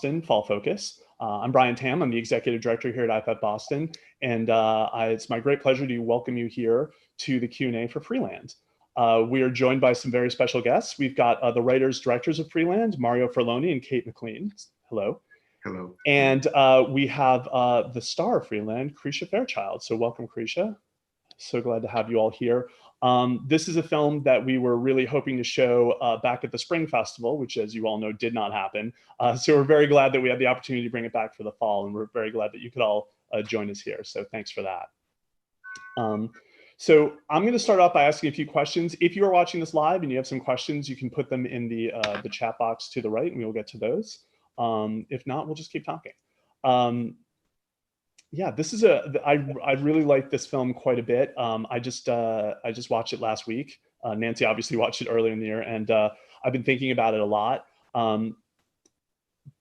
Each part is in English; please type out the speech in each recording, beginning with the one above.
Boston Fall Focus. I'm Brian Tam. I'm the Executive Director here at IFFBoston, and it's my great pleasure to welcome you here to the Q&A for Freeland. We are joined by some very special guests. We've got the writers, directors of Freeland, Mario Furloni and Kate McLean. Hello. Hello. And we have the star of Freeland, Krisha Fairchild. So welcome, Krisha. So glad to have you all here. This is a film that we were really hoping to show back at the Spring Festival, which, as you all know, did not happen. So we're very glad that we had the opportunity to bring it back for the fall, and we're very glad that you could all join us here. So thanks for that. So I'm going to start off by asking a few questions. If you are watching this live and you have some questions, you can put them in the chat box to the right, and we will get to those. If not, we'll just keep talking. Yeah, this is I really like this film quite a bit. I just watched it last week. Nancy obviously watched it earlier in the year, and I've been thinking about it a lot.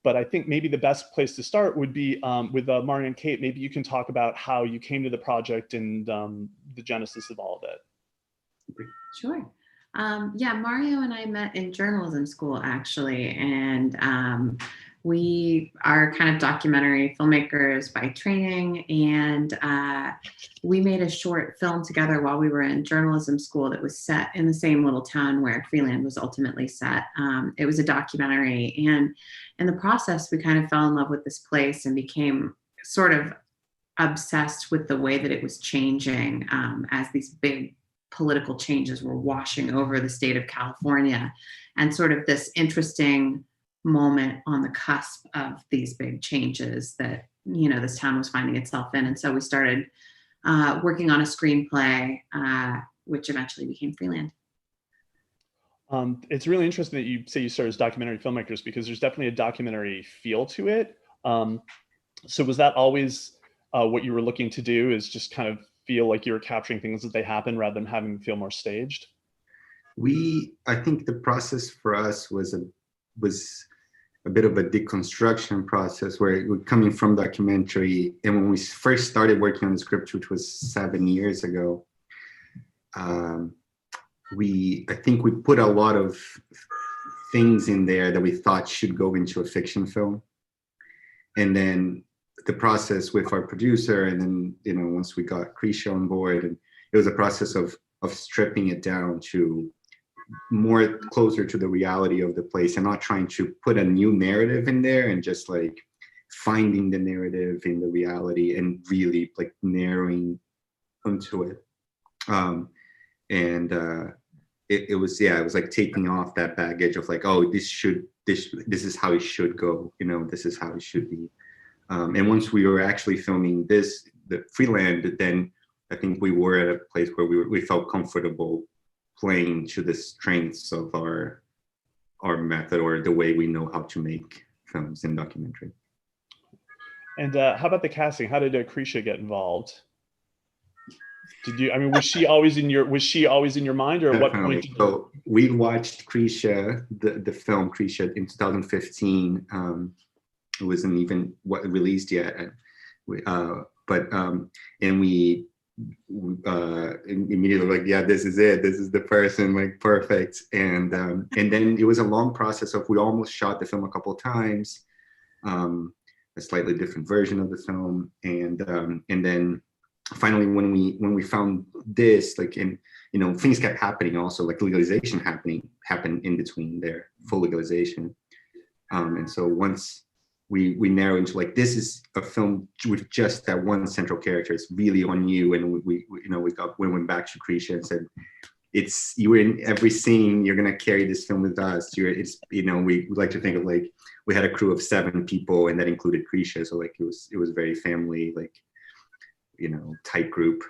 But I think maybe the best place to start would be with Mario and Kate. Maybe you can talk about how you came to the project and the genesis of all of it. Sure. Yeah, Mario and I met in journalism school, actually, and we are kind of documentary filmmakers by training, and we made a short film together while we were in journalism school that was set in the same little town where Freeland was ultimately set. It was a documentary, and in the process, we kind of fell in love with this place and became sort of obsessed with the way that it was changing as these big political changes were washing over the state of California, and sort of this interesting moment on the cusp of these big changes that, you know, this town was finding itself in. And so we started working on a screenplay, which eventually became Freeland. It's really interesting that you say you started as documentary filmmakers, because there's definitely a documentary feel to it. So was that always what you were looking to do, is just kind of feel like you were capturing things as they happen rather than having them feel more staged? I think the process for us was a bit of a deconstruction process, where we're coming from documentary, and when we first started working on the script, which was 7 years ago, I think we put a lot of things in there that we thought should go into a fiction film. And then the process with our producer, and then, you know, once we got Krisha on board, and it was a process of stripping it down to more closer to the reality of the place, and not trying to put a new narrative in there, and just like finding the narrative in the reality and really like narrowing onto it. It was like taking off that baggage of like, oh, this is how it should go, you know, this is how it should be. And once we were actually filming the Freeland, then I think we were at a place where we felt comfortable playing to the strengths of our method, or the way we know how to make films in documentary. And how about the casting? How did Krisha get involved? Was she always in your mind, or at what point? So we watched Krisha, the film Krisha, in 2015. It wasn't even released yet, and we immediately like, yeah, this is it, this is the person, like perfect. And then it was a long process of, we almost shot the film a couple of times, a slightly different version of the film, and then finally when we found this, like, and you know, things kept happening also, like legalization happened in between there, full legalization, and so once we narrow into like, this is a film with just that one central character, it's really on you. And we went back to Krisha and said, you in every scene, you're gonna carry this film with us. We like to think of like, we had a crew of 7 people, and that included Krisha. So like, it was very family, like, you know, tight group.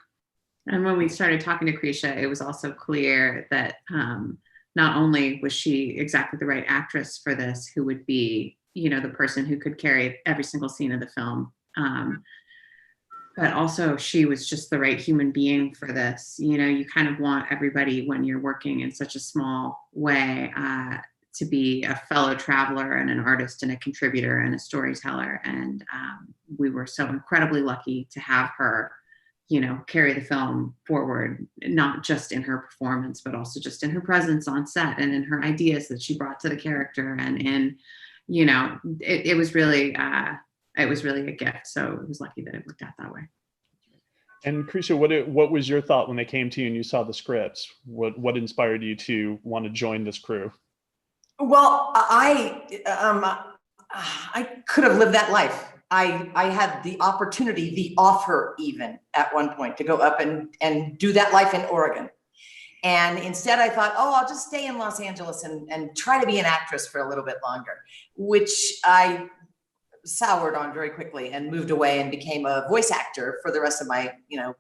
And when we started talking to Krisha, it was also clear that not only was she exactly the right actress for this, who would be, you know, the person who could carry every single scene of the film, but also she was just the right human being for this. You know, you kind of want everybody, when you're working in such a small way, to be a fellow traveler and an artist and a contributor and a storyteller. And we were so incredibly lucky to have her, you know, carry the film forward, not just in her performance, but also just in her presence on set, and in her ideas that she brought to the character, and in, it was really a gift. So it was lucky that it worked out that way. And Krisha, what was your thought when they came to you and you saw the scripts? What inspired you to want to join this crew? Well, I could have lived that life. I had the opportunity, the offer even at one point to go up and do that life in Oregon. And instead I thought, oh, I'll just stay in Los Angeles and try to be an actress for a little bit longer, which I soured on very quickly and moved away and became a voice actor for the rest of my,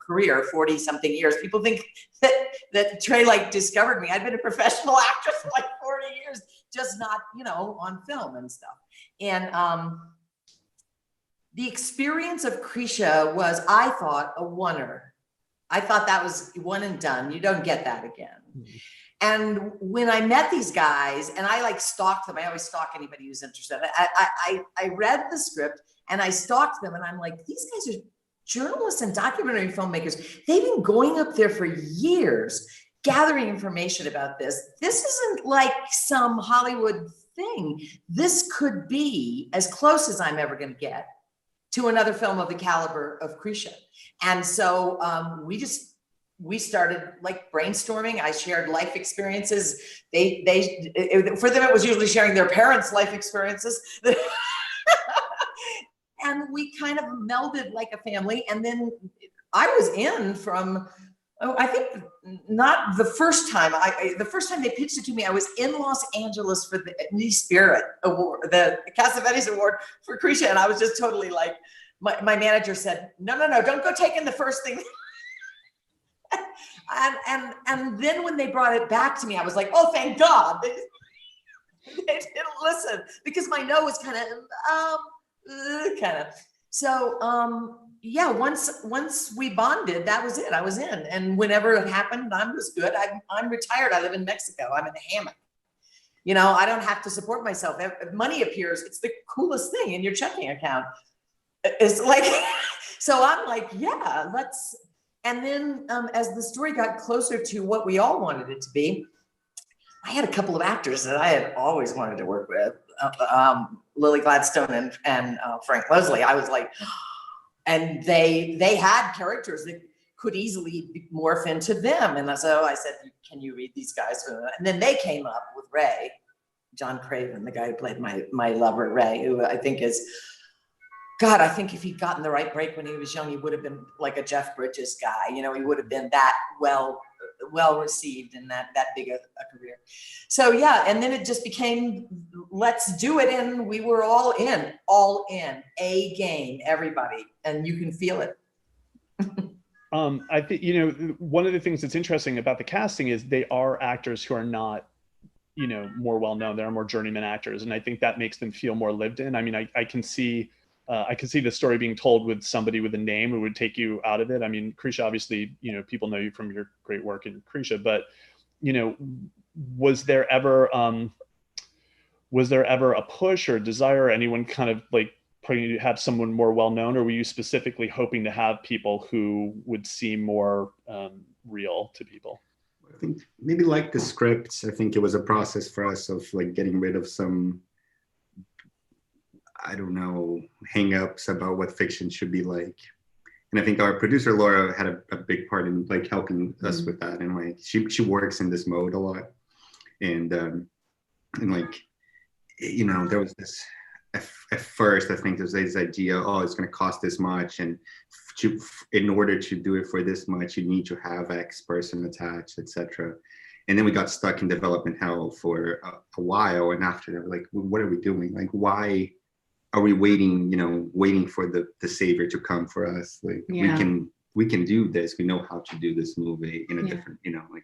career, 40 something years. People think that Trey discovered me. I'd been a professional actress for 40 years, just not, on film and stuff. And the experience of Krisha was, I thought, a oneer. I thought that was one and done. You don't get that again. Mm-hmm. And when I met these guys, and I stalked them, I always stalk anybody who's interested. I read the script and I stalked them, and I'm like, these guys are journalists and documentary filmmakers. They've been going up there for years, gathering information about this. This isn't like some Hollywood thing. This could be as close as I'm ever going to get to another film of the caliber of Krisha. And so we started brainstorming. I shared life experiences. For them, it was usually sharing their parents' life experiences. And we kind of melded like a family. And then I was in from, I think not the first time. The first time they pitched it to me, I was in Los Angeles for the Spirit Award, the Cassavetes Award for Krisha. And I was just totally my manager said, no, don't go taking the first thing. And then when they brought it back to me, I was like, oh, thank God. They didn't listen, because my no was kind of. So yeah, once we bonded, that was it. I was in, and whenever it happened, I was good. I'm retired. I live in Mexico. I'm in a hammock. I don't have to support myself. If money appears, it's the coolest thing in your checking account. It's so I'm like, yeah, let's. And then as the story got closer to what we all wanted it to be, I had a couple of actors that I had always wanted to work with, Lily Gladstone and Frank Leslie. I was like, and they had characters that could easily morph into them. And so I said, can you read these guys? And then they came up with Ray, John Craven, the guy who played my lover, Ray, who I think is, God, I think if he'd gotten the right break when he was young, he would have been like a Jeff Bridges guy. He would have been that well received and that big a career. So yeah, and then it just became, let's do it. And we were all in, A game, everybody. And you can feel it. I think, one of the things that's interesting about the casting is they are actors who are not, more well-known. They're more journeyman actors. And I think that makes them feel more lived in. I mean, I can see the story being told with somebody with a name who would take you out of it. I mean, Krisha, obviously, people know you from your great work in Krisha, but, was there ever a push or desire, or anyone kind of putting you to have someone more well-known, or were you specifically hoping to have people who would seem more real to people? I think maybe like the scripts, I think it was a process for us of getting rid of some, I don't know, hang-ups about what fiction should be like. And I think our producer Laura had a big part in helping us with that. And she works in this mode a lot. And there was this, at first, I think there's this idea, it's going to cost this much. And in order to do it for this much, you need to have X person attached, etc. And then we got stuck in development hell for a while. And after that, we're what are we doing? Why are we waiting for the savior to come for us? We can do this. We know how to do this movie in a different, in a way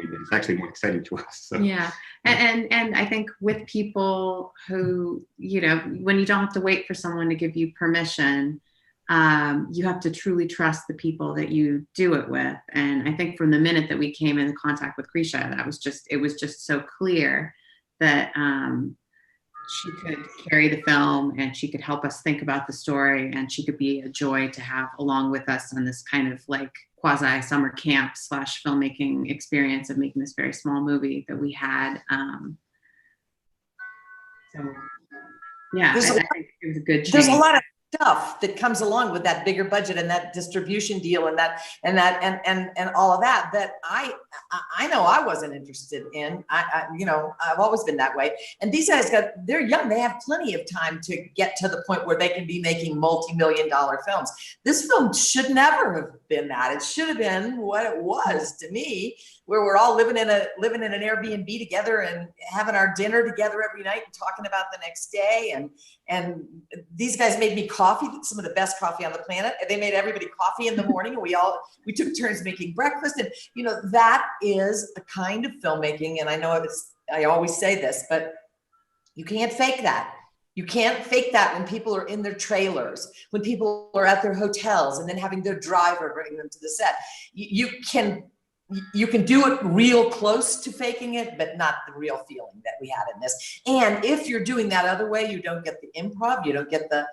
that it's actually more exciting to us. So. Yeah. And I think with people who, when you don't have to wait for someone to give you permission, you have to truly trust the people that you do it with. And I think from the minute that we came into contact with Krisha, it was just so clear that she could carry the film and she could help us think about the story, and she could be a joy to have along with us on this kind of quasi summer camp / filmmaking experience of making this very small movie that we had. So yeah, There's I think it was a good change. There's a lot of stuff that comes along with that bigger budget and that distribution deal and all of that I know I wasn't interested in. You know, I've always been that way. And these guys they're young. They have plenty of time to get to the point where they can be making multi-million-dollar films. This film should never have been that. It should have been what it was to me, where we're all living in an Airbnb together and having our dinner together every night and talking about the next day. And these guys made me coffee, some of the best coffee on the planet. They made everybody coffee in the morning, and we took turns making breakfast. And you know, that is a kind of filmmaking. And I know I always say this, but you can't fake that. You can't fake that when people are in their trailers, when people are at their hotels and then having their driver bring them to the set. You can do it real close to faking it, but not the real feeling that we had in this. And if you're doing that other way, you don't get the improv, you don't get the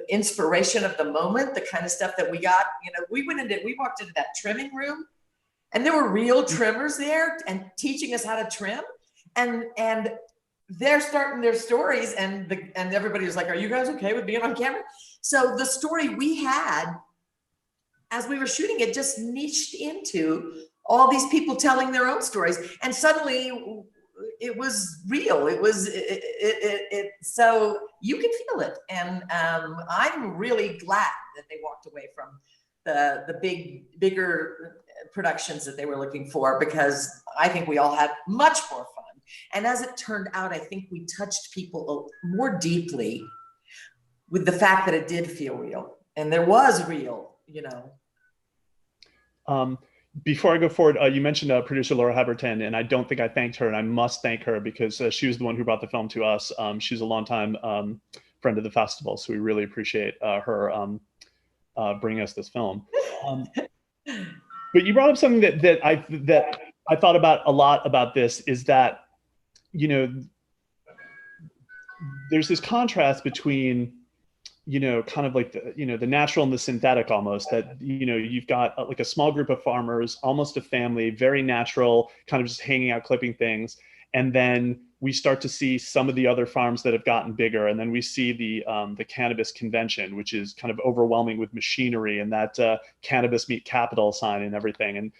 inspiration of the moment, the kind of stuff that we got. You know, we walked into that trimming room, and there were real trimmers there and teaching us how to trim, and they're starting their stories, and everybody was like, "Are you guys okay with being on camera?" So the story we had, as we were shooting it, just niched into all these people telling their own stories. And suddenly it was real. So you can feel it. And I'm really glad that they walked away from the bigger productions that they were looking for, because I think we all had much more fun. And as it turned out, I think we touched people more deeply with the fact that it did feel real. And there was real, you know. Before I go forward, you mentioned producer Laura Haberton, and I don't think I thanked her, and I must thank her because she was the one who brought the film to us. She's a longtime friend of the festival, so we really appreciate her bringing us this film. But you brought up something that I thought about a lot about this, is that, you know, there's this contrast between, you know, kind of like the natural and the synthetic almost, that, you know, you've got like a small group of farmers, almost a family, very natural, kind of just hanging out, clipping things. And then we start to see some of the other farms that have gotten bigger. And then we see the cannabis convention, which is kind of overwhelming with machinery and that cannabis meet capital sign and everything. And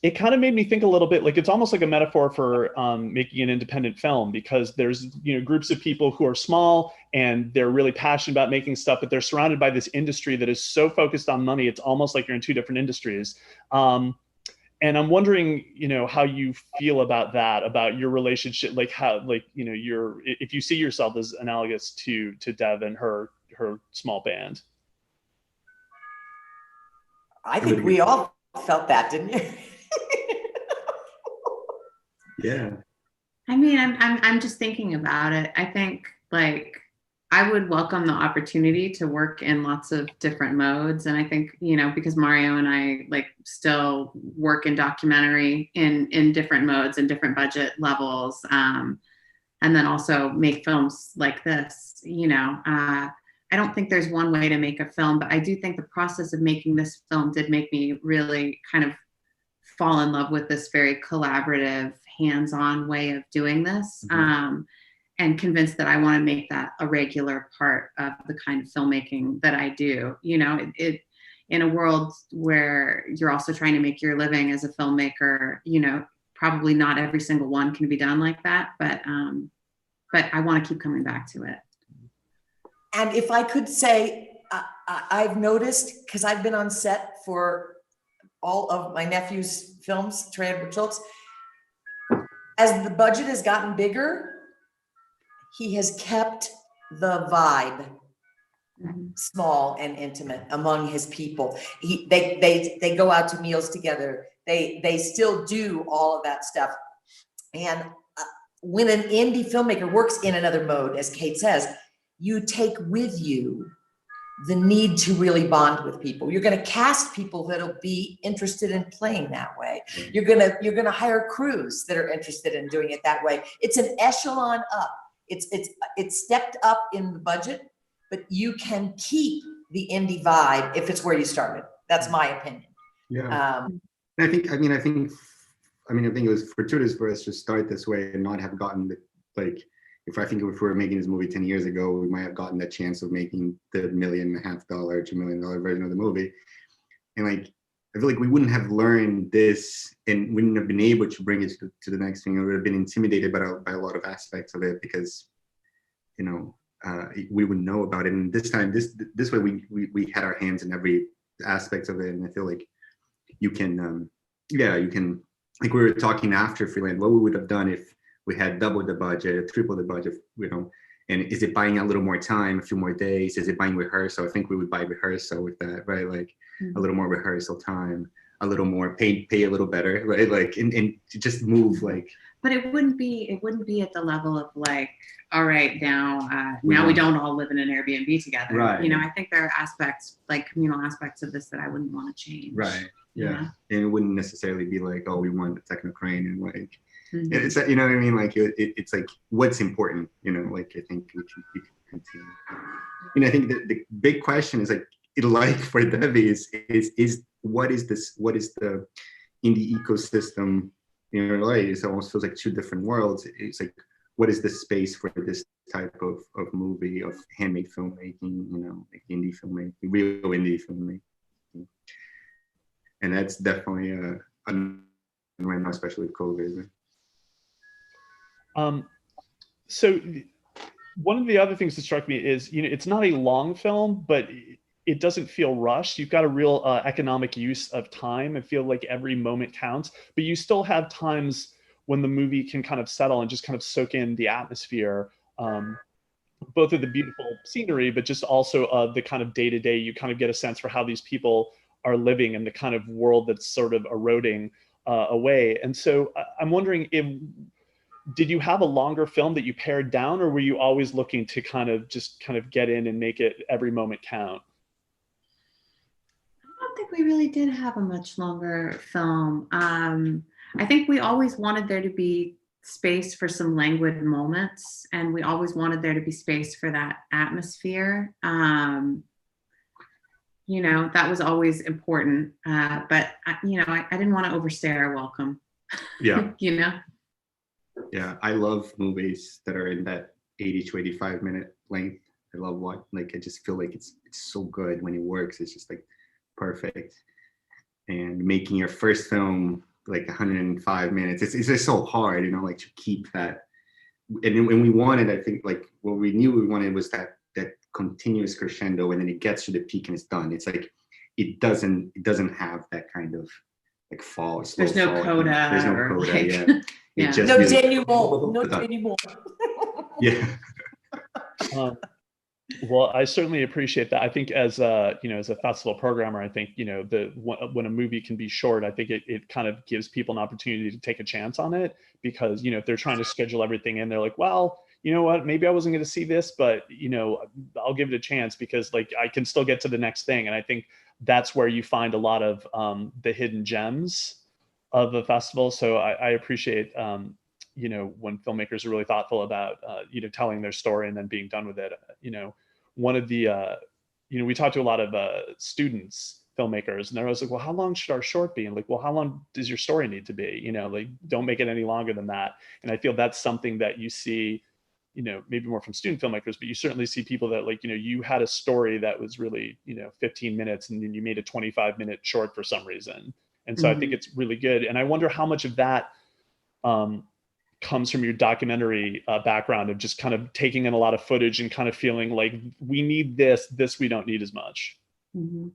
it kind of made me think a little bit like it's almost like a metaphor for making an independent film, because there's, you know, groups of people who are small and they're really passionate about making stuff, but they're surrounded by this industry that is so focused on money. It's almost like you're in two different industries. And I'm wondering, you know, how you feel about that, about your relationship, like how, like, you know, if you see yourself as analogous to Dev and her small band. I think we all felt that, didn't you? Yeah. I mean, I'm just thinking about it. I think, like, I would welcome the opportunity to work in lots of different modes. And I think, you know, because Mario and I like still work in documentary in different modes and different budget levels. And then also make films like this, you know, I don't think there's one way to make a film, but I do think the process of making this film did make me really kind of fall in love with this very collaborative, hands-on way of doing this. And convinced that I want to make that a regular part of the kind of filmmaking that I do. You know, it in a world where you're also trying to make your living as a filmmaker, you know, probably not every single one can be done like that, but I want to keep coming back to it. And if I could say, I've noticed, because I've been on set for all of my nephew's films, Trey Edward Schultz, as the budget has gotten bigger, he has kept the vibe small and intimate among his people. They go out to meals together. They still do all of that stuff. And when an indie filmmaker works in another mode, as Kate says, you take with you the need to really bond with people. You're going to cast people that'll be interested in playing that way. You're going to hire crews that are interested in doing it that way. It's an echelon up. It's stepped up in the budget, but you can keep the indie vibe if it's where you started. That's my opinion. Yeah. I think I mean, I think it was fortuitous for us to start this way and not have gotten the, like, if we were making this movie 10 years ago, we might have gotten the chance of making the $1.5 million, $2 million version of the movie. And like, I feel like we wouldn't have learned this and wouldn't have been able to bring it to the next thing. We would have been intimidated by a lot of aspects of it because, you know, we wouldn't know about it. And this time, this way, we had our hands in every aspect of it. And I feel like you can, you can, like we were talking after Freeland, what we would have done if we had doubled the budget, tripled the budget, you know, and is it buying a little more time, a few more days? Is it buying rehearsal? I think we would buy rehearsal with that, right? Like a little more rehearsal time, a little more pay a little better, right? Like, and to just move like. But it wouldn't be at the level of like, all right, now we don't all live in an Airbnb together. Right. You know, I think there are aspects, like communal aspects of this that I wouldn't want to change. Right. Yeah. Yeah. And it wouldn't necessarily be like, oh, we want a techno crane and like, it's, you know what I mean? Like, it's like, what's important, you know, like, I think we can continue. And I think the big question is like for Debbie is what is the indie ecosystem in LA? It almost feels like two different worlds. It's like, what is the space for this type of movie, of handmade filmmaking, you know, like indie filmmaking, real indie filmmaking. And that's definitely right now, especially with COVID. So one of the other things that struck me is, you know, it's not a long film, but it doesn't feel rushed. You've got a real economic use of time. I feel like every moment counts, but you still have times when the movie can kind of settle and just kind of soak in the atmosphere, both of the beautiful scenery, but just also the kind of day-to-day, you kind of get a sense for how these people are living in the kind of world that's sort of eroding away. And so I'm wondering, did you have a longer film that you pared down, or were you always looking to kind of get in and make it every moment count? I don't think we really did have a much longer film. I think we always wanted there to be space for some languid moments, and we always wanted there to be space for that atmosphere. You know, that was always important. But you know, I didn't want to overstay our welcome. Yeah. You know? Yeah, I love movies that are in that 80 to 85 minute length. I love I just feel like it's so good when it works. It's just like perfect. And making your first film like 105 minutes, it's just so hard, you know, like to keep that. And when we wanted, I think like what we knew we wanted was that continuous crescendo, and then it gets to the peak and it's done. It's like it doesn't have that kind of like fall. There's no coda. There's no coda. Like, yeah. yeah. Just No is, denouement. No denouement. Yeah. Well, I certainly appreciate that. I think as you know, as a festival programmer, I think, you know, when a movie can be short, I think it kind of gives people an opportunity to take a chance on it, because, you know, if they're trying to schedule everything in, they're like, well, you know what, maybe I wasn't going to see this, but, you know, I'll give it a chance because like I can still get to the next thing. And I think that's where you find a lot of the hidden gems of the festival. So I appreciate, you know, when filmmakers are really thoughtful about, you know, telling their story and then being done with it. You know, one of the, you know, we talked to a lot of students, filmmakers, and they're always like, well, how long should our short be? And like, well, how long does your story need to be? You know, like, don't make it any longer than that. And I feel that's something that you see, you know, maybe more from student filmmakers, but you certainly see people that like, you know, you had a story that was really, you know, 15 minutes and then you made a 25-minute short for some reason. And so I think it's really good. And I wonder how much of that comes from your documentary background of just kind of taking in a lot of footage and kind of feeling like we need this we don't need as much. Mm-hmm.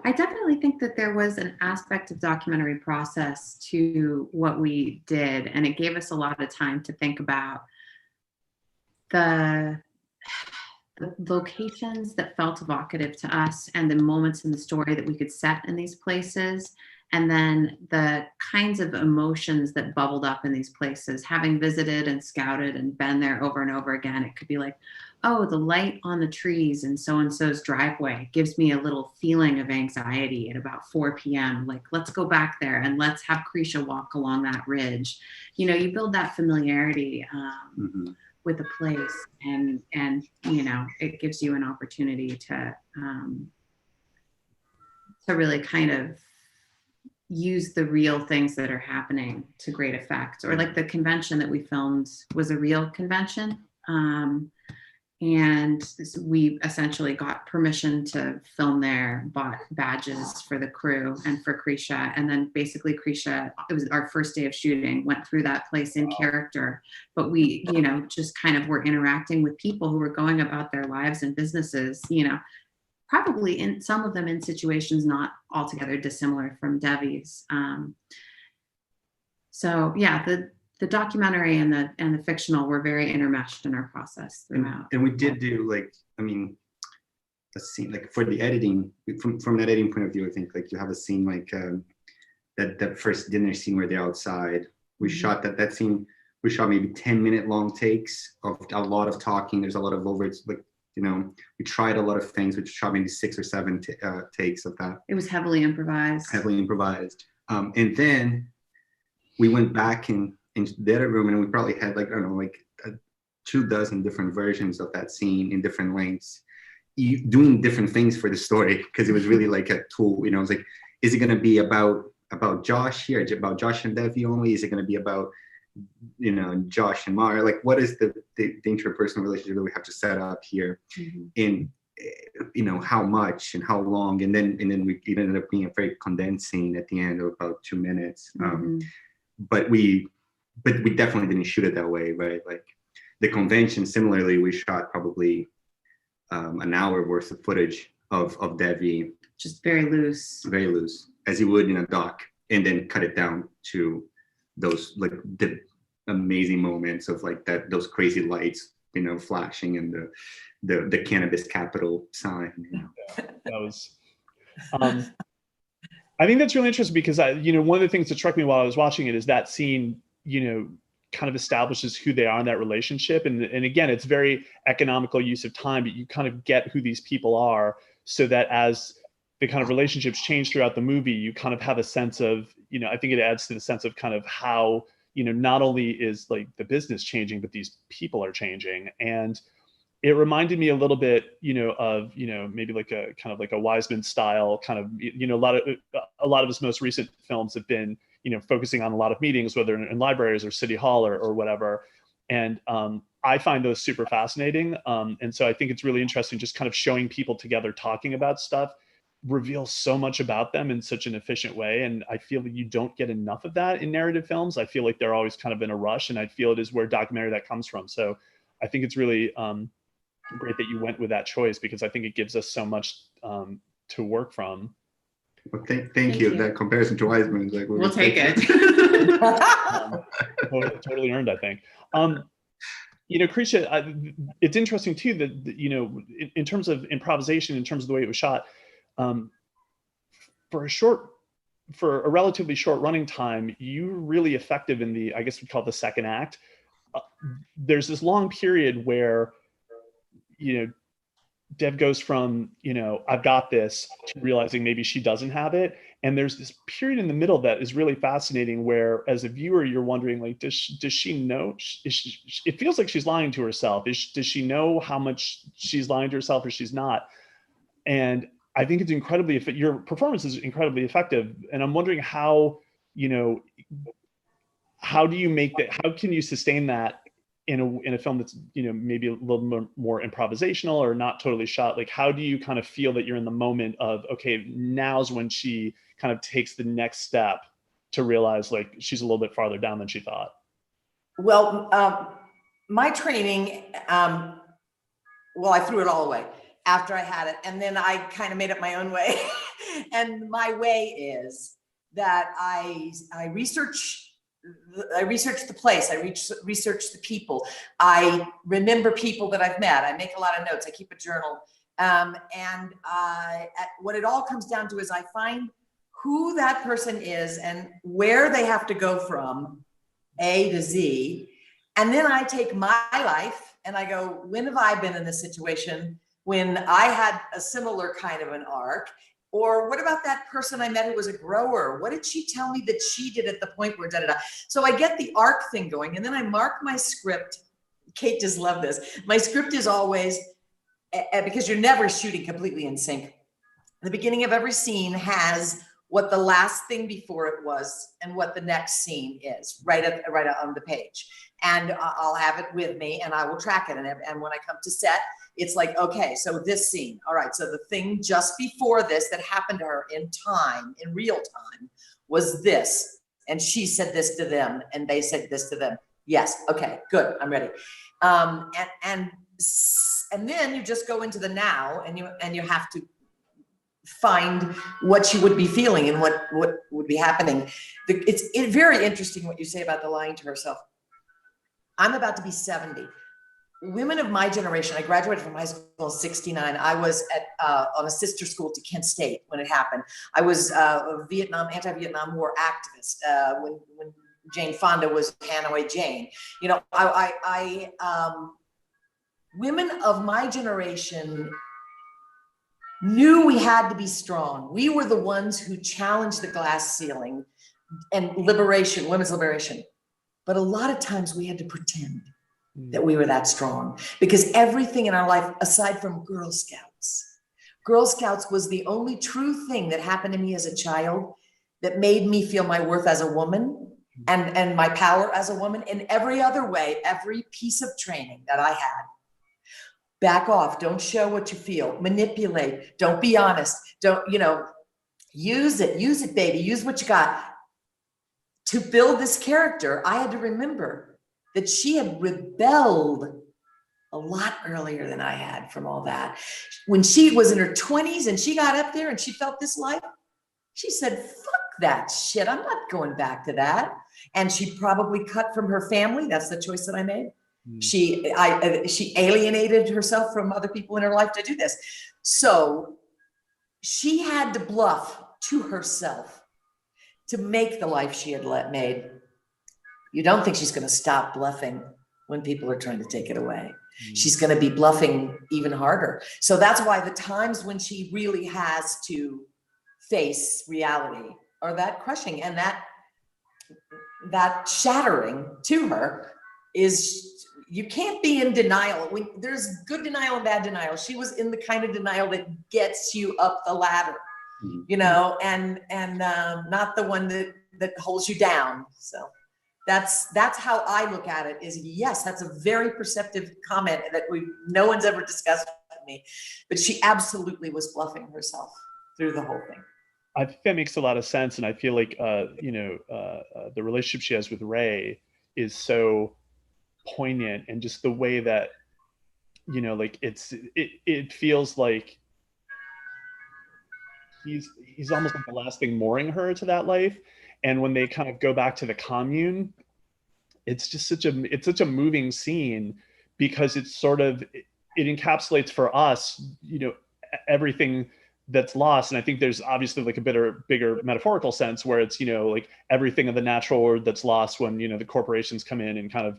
I definitely think that there was an aspect of documentary process to what we did, and it gave us a lot of time to think about the locations that felt evocative to us and the moments in the story that we could set in these places, and then the kinds of emotions that bubbled up in these places. Having visited and scouted and been there over and over again, it could be like, oh, the light on the trees in so-and-so's driveway gives me a little feeling of anxiety at about 4 p.m. Like, let's go back there and let's have Krisha walk along that ridge. You know, you build that familiarity with a place, and you know, it gives you an opportunity to really kind of use the real things that are happening to great effect. Or like the convention that we filmed was a real convention. And we essentially got permission to film there, bought badges for the crew and for Krisha. And then basically Krisha, it was our first day of shooting, went through that place in character. But we, you know, just kind of were interacting with people who were going about their lives and businesses, you know, probably in some of them in situations not altogether dissimilar from Devi's. So yeah, the documentary and the fictional were very intermeshed in our process throughout. And we did do like, I mean, a scene like for the editing, from an editing point of view, I think like you have a scene like that first dinner scene where they're outside. We shot that scene. We shot maybe 10-minute long takes of a lot of talking. There's a lot of overage, like, you know, we tried a lot of things. We shot maybe 6 or 7 takes of that. It was heavily improvised. And then we went back in the other room, and we probably had like, I don't know, like 24 different versions of that scene in different lengths, doing different things for the story, because it was really like a tool. You know, it was like, is it going to be about Josh here, about Josh and Devi only? Is it going to be about, you know, Josh and Mario? Like, what is the interpersonal relationship that we have to set up here? And you know, how much and how long? And then it ended up being a very condensed scene at the end of about 2 minutes. But we definitely didn't shoot it that way, right? Like the convention, similarly, we shot probably an hour worth of footage of Devi. Just very loose, as you would in a doc, and then cut it down to those like the amazing moments of like those crazy lights, you know, flashing, and the cannabis capital sign. You know? Yeah, that was. I think that's really interesting because one of the things that struck me while I was watching it is that scene, you know, kind of establishes who they are in that relationship. And again, it's very economical use of time, but you kind of get who these people are, so that as the kind of relationships change throughout the movie, you kind of have a sense of, you know, I think it adds to the sense of kind of how, you know, not only is like the business changing, but these people are changing. And it reminded me a little bit, you know, of, you know, maybe like a kind of like a Wiseman style kind of, you know, a lot of his most recent films have been, you know, focusing on a lot of meetings, whether in libraries or City Hall or whatever. And I find those super fascinating. And so I think it's really interesting just kind of showing people together talking about stuff reveals so much about them in such an efficient way. And I feel that you don't get enough of that in narrative films. I feel like they're always kind of in a rush, and I feel it is where documentary that comes from. So I think it's really great that you went with that choice, because I think it gives us so much to work from. Well, thank you. That comparison to Wiseman is like, we'll take it. Totally earned, I think. You know, Krisha, it's interesting too that, you know, in terms of improvisation, in terms of the way it was shot, for a relatively short running time, you were really effective in the, I guess we'd call it the second act. There's this long period where, you know, Dev goes from, you know, I've got this, to realizing maybe she doesn't have it. And there's this period in the middle that is really fascinating, where as a viewer, you're wondering, like, does she know? It feels like she's lying to herself. Does she know how much she's lying to herself, or she's not? And I think it's incredibly, your performance is incredibly effective. And I'm wondering how, you know, how do you make that, how can you sustain that in a film that's, you know, maybe a little more improvisational or not totally shot? Like, how do you kind of feel that you're in the moment of, okay, now's when she kind of takes the next step to realize like she's a little bit farther down than she thought? Well, my training, well, I threw it all away after I had it, and then I kind of made up my own way. And my way is that I research the place, I research the people, I remember people that I've met, I make a lot of notes, I keep a journal, and what it all comes down to is I find who that person is and where they have to go from A to Z, and then I take my life and I go, when have I been in this situation when I had a similar kind of an arc? Or what about that person I met who was a grower? What did she tell me that she did at the point where da-da-da? So I get the arc thing going, and then I mark my script. Kate just loved this. My script is always, because you're never shooting completely in sync, the beginning of every scene has what the last thing before it was and what the next scene is right on the page. And I'll have it with me and I will track it. And when I come to set, it's like, okay, so this scene, all right, so the thing just before this that happened to her in time, in real time, was this. And she said this to them and they said this to them. Yes, okay, good, I'm ready. And then you just go into the now and you have to find what she would be feeling and what would be happening. It's very interesting what you say about the lying to herself. I'm about to be 70. Women of my generation, I graduated from high school in 69. I was on a sister school to Kent State when it happened. I was a anti-Vietnam War activist when Jane Fonda was Hanoi Jane. You know, women of my generation knew we had to be strong. We were the ones who challenged the glass ceiling and liberation, women's liberation. But a lot of times we had to pretend that we were that strong because everything in our life, aside from Girl Scouts was the only true thing that happened to me as a child that made me feel my worth as a woman and my power as a woman. In every other way, every piece of training that I had, back off, don't show what you feel, manipulate, don't be honest, don't, use it, baby, use what you got. To build this character, I had to remember that she had rebelled a lot earlier than I had from all that. When she was in her 20s and she got up there and she felt this life, she said, fuck that shit, I'm not going back to that. And she probably cut from her family. That's the choice that I made. She alienated herself from other people in her life to do this. So she had to bluff to herself to make the life she had made. You don't think she's going to stop bluffing when people are trying to take it away. She's going to be bluffing even harder. So that's why the times when she really has to face reality are that crushing and that shattering to her is, you can't be in denial. There's good denial and bad denial. She was in the kind of denial that gets you up the ladder, and not the one that holds you down. So that's how I look at it. Is yes, that's a very perceptive comment that no one's ever discussed with me, but she absolutely was bluffing herself through the whole thing. I think that makes a lot of sense, and I feel like the relationship she has with Ray is so poignant, and just the way that it feels like he's almost like the last thing mooring her to that life. And when they kind of go back to the commune, it's just such a moving scene, because it's sort of, it encapsulates for us, everything that's lost. And I think there's obviously like a bigger metaphorical sense where it's, like everything of the natural world that's lost when, the corporations come in and kind of,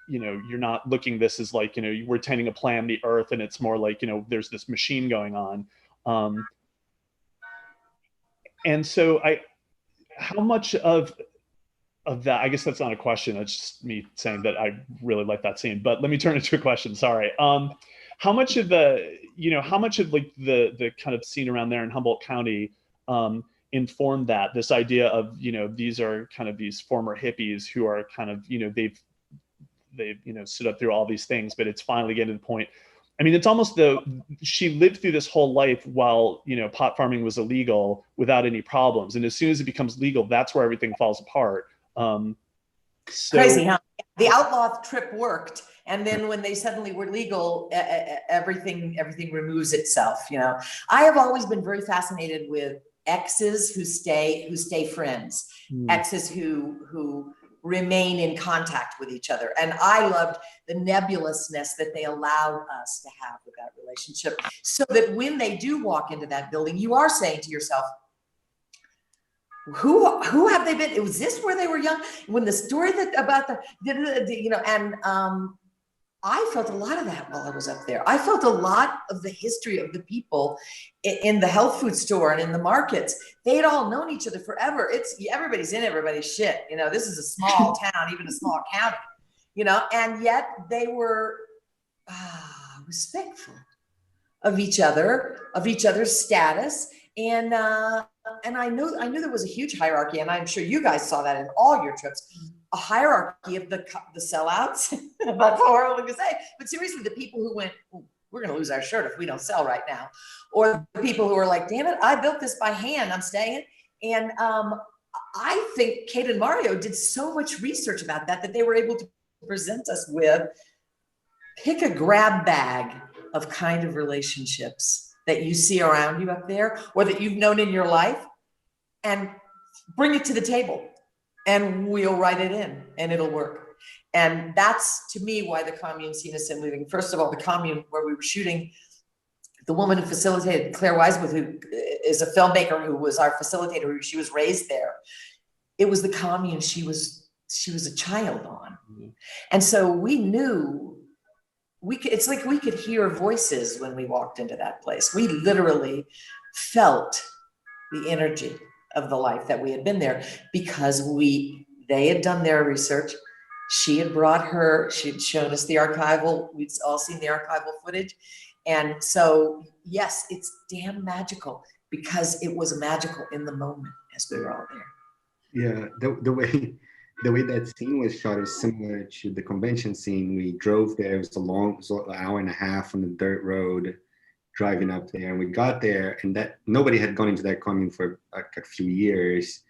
you're not looking this as like, we're tending to plan the earth, and it's more like, there's this machine going on. And so how much of that, I guess that's not a question, that's just me saying that I really like that scene, but let me turn it to a question, sorry. How much of the kind of scene around there in Humboldt County informed this idea of, these are kind of these former hippies who are kind of, they've stood up through all these things, but it's finally getting to the point. I mean, it's almost she lived through this whole life while, pot farming was illegal without any problems. And as soon as it becomes legal, that's where everything falls apart. Crazy, huh? The outlaw trip worked. And then when they suddenly were legal, everything removes itself. I have always been very fascinated with exes who stay friends, exes who remain in contact with each other. And I loved the nebulousness that they allowed us to have with that relationship, so that when they do walk into that building, you are saying to yourself, who have they been? Was this where they were young? When the story about I felt a lot of that while I was up there. I felt a lot of the history of the people in the health food store and in the markets. They'd all known each other forever. Everybody's in everybody's shit. This is a small town, even a small county, and yet they were respectful of each other, of each other's status. And I knew there was a huge hierarchy, and I'm sure you guys saw that in all your trips, a hierarchy of the sellouts. That's horrible to say, but seriously, the people who went, we're going to lose our shirt if we don't sell right now, or the people who were like, damn it, I built this by hand, I'm staying. And I think Kate and Mario did so much research about that they were able to present us with, pick a grab bag of kind of relationships that you see around you up there, or that you've known in your life, and bring it to the table, and we'll write it in, and it'll work. And that's, to me, why the commune scene is so moving. First of all, the commune where we were shooting, the woman who facilitated, Claire Wisewood, who is a filmmaker who was our facilitator, she was raised there. It was the commune she was a child on. Mm-hmm. And so we knew it's like we could hear voices when we walked into that place. We literally felt the energy of the life that we had been there, because they had done their research. She had she'd shown us the archival, we'd all seen the archival footage. And so, yes, it's damn magical, because it was magical in the moment as we were all there. Yeah, the way that scene was shot is similar to the convention scene. We drove there. It was an hour and a half on the dirt road driving up there. And we got there, and that nobody had gone into that commune for a few years.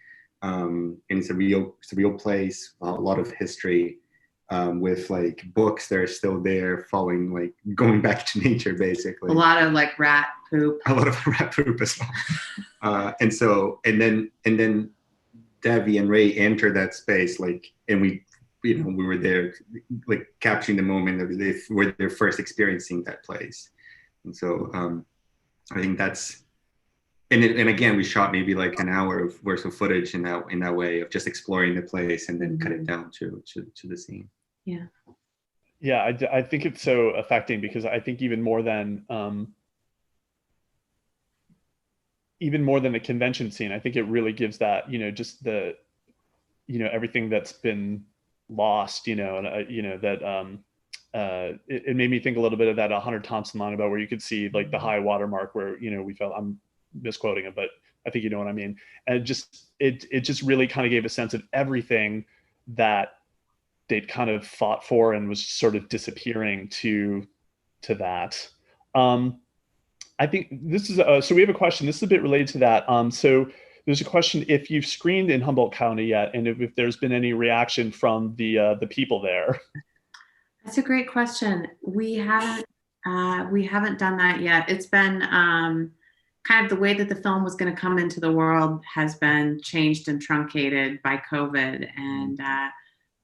And it's a real place, a lot of history, with like books that are still there, going back to nature, basically. A lot of like rat poop. A lot of rat poop as well. And then Debbie and Ray entered that space, and we were there, like capturing the moment of they were their first experiencing that place. And so I think that's, and again, we shot maybe like an hour worth of footage in that way of just exploring the place, and then cut it down to the scene. Yeah. Yeah, I think it's so affecting, because I think even more than the convention scene, I think it really gives that, just the, everything that's been lost, and that it made me think a little bit of that 100 Thompson line about where you could see like the high water mark where, we felt, I'm misquoting it, but I think you know what I mean. And it just really kind of gave a sense of everything that they'd kind of fought for and was sort of disappearing to that. I think this is, so we have a question, this is a bit related to that. So there's a question if you've screened in Humboldt County yet, and if there's been any reaction from the people there. That's a great question. We haven't done that yet. It's been kind of the way that the film was going to come into the world has been changed and truncated by COVID. And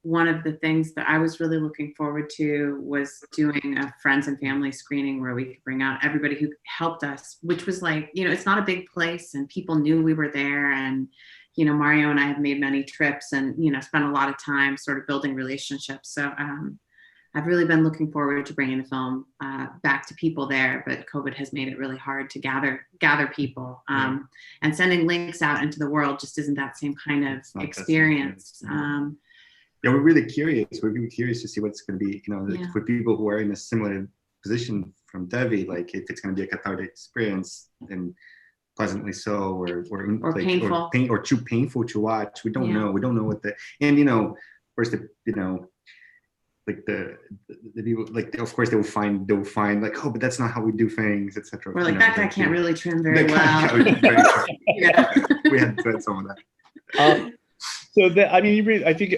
one of the things that I was really looking forward to was doing a friends and family screening where we could bring out everybody who helped us, which was like, it's not a big place and people knew we were there. And, Mario and I have made many trips and, spent a lot of time sort of building relationships. So I've really been looking forward to bringing the film back to people there, but COVID has made it really hard to gather people. And sending links out into the world just isn't that same kind of experience. Yeah, we're really curious. We're really curious to see what's going to be, for people who are in a similar position from Devi, like if it's going to be a cathartic experience and pleasantly so, or painful, or too painful to watch. We don't know. We don't know what and of course like the people, like of course they'll find like, oh, but that's not how we do things, etc. Or like that guy can't really trim very well. Yeah. We had said some of that. So I think,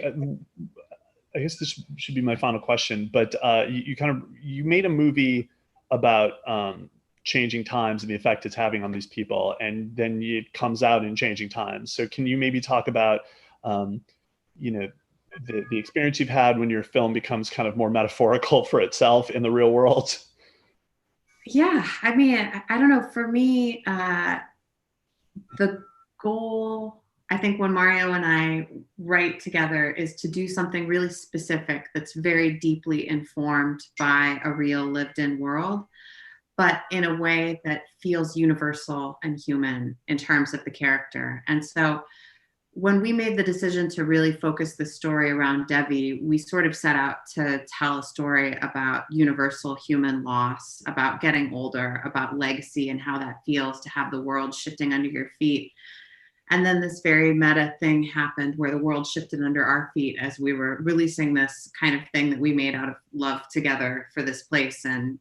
I guess this should be my final question, but you made a movie about changing times and the effect it's having on these people, and then it comes out in Changing Times. So can you maybe talk about, the experience you've had when your film becomes kind of more metaphorical for itself in the real world? Yeah, I don't know. For me, the goal, I think when Mario and I write together, is to do something really specific that's very deeply informed by a real lived-in world, but in a way that feels universal and human in terms of the character. And so when we made the decision to really focus the story around Debbie, we sort of set out to tell a story about universal human loss, about getting older, about legacy and how that feels to have the world shifting under your feet. And then this very meta thing happened where the world shifted under our feet as we were releasing this kind of thing that we made out of love together for this place and,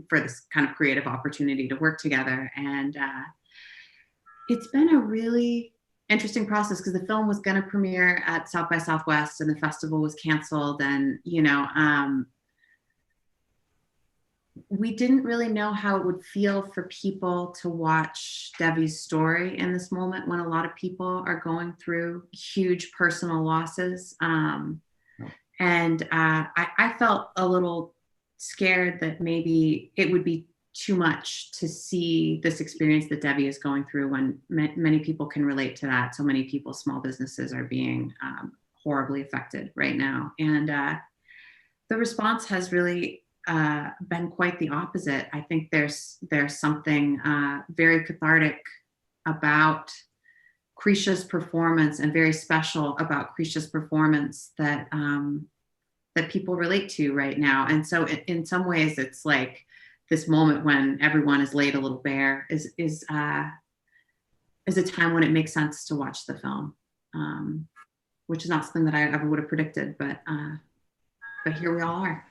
for this kind of creative opportunity to work together. And it's been a really interesting process because the film was going to premiere at South by Southwest and the festival was canceled. And, we didn't really know how it would feel for people to watch Debbie's story in this moment when a lot of people are going through huge personal losses. And I felt a little scared that maybe it would be too much to see this experience that Debbie is going through when many people can relate to that. So many people, small businesses are being horribly affected right now. And the response has really been quite the opposite. I think there's something very cathartic about Krisha's performance and very special about Krisha's performance that people relate to right now. And so in some ways it's like this moment when everyone is laid a little bare is a time when it makes sense to watch the film, which is not something that I ever would have predicted, but here we all are.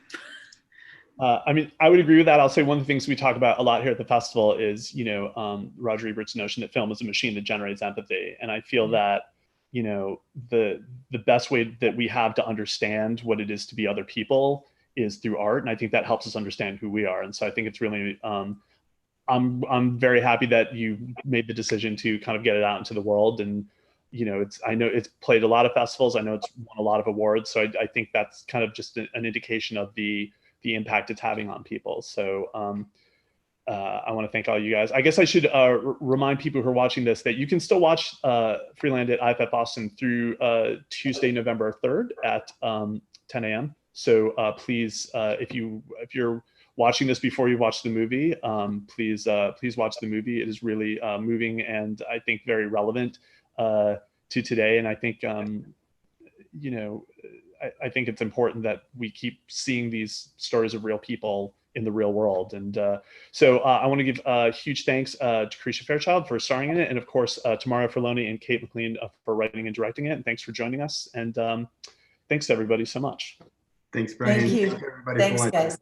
I would agree with that. I'll say one of the things we talk about a lot here at the festival is, Roger Ebert's notion that film is a machine that generates empathy. And I feel that, the best way that we have to understand what it is to be other people is through art. And I think that helps us understand who we are. And so I think it's really, I'm very happy that you made the decision to kind of get it out into the world. And, I know it's played a lot of festivals. I know it's won a lot of awards. So I think that's kind of just an indication of the impact it's having on people. So I want to thank all you guys. I guess I should remind people who are watching this that you can still watch Freeland at IFF Boston through Tuesday, November 3rd at 10 a.m. So please, if you're watching this before you watch the movie, please watch the movie. It is really moving and I think very relevant to today. And I think I think it's important that we keep seeing these stories of real people in the real world. And so I want to give huge thanks to Krisha Fairchild for starring in it. And of course, to Mario Furloni and Kate McLean for writing and directing it. And thanks for joining us. And thanks to everybody so much. Thanks, Brian. Thank you. Thanks, everybody. Thanks, guys.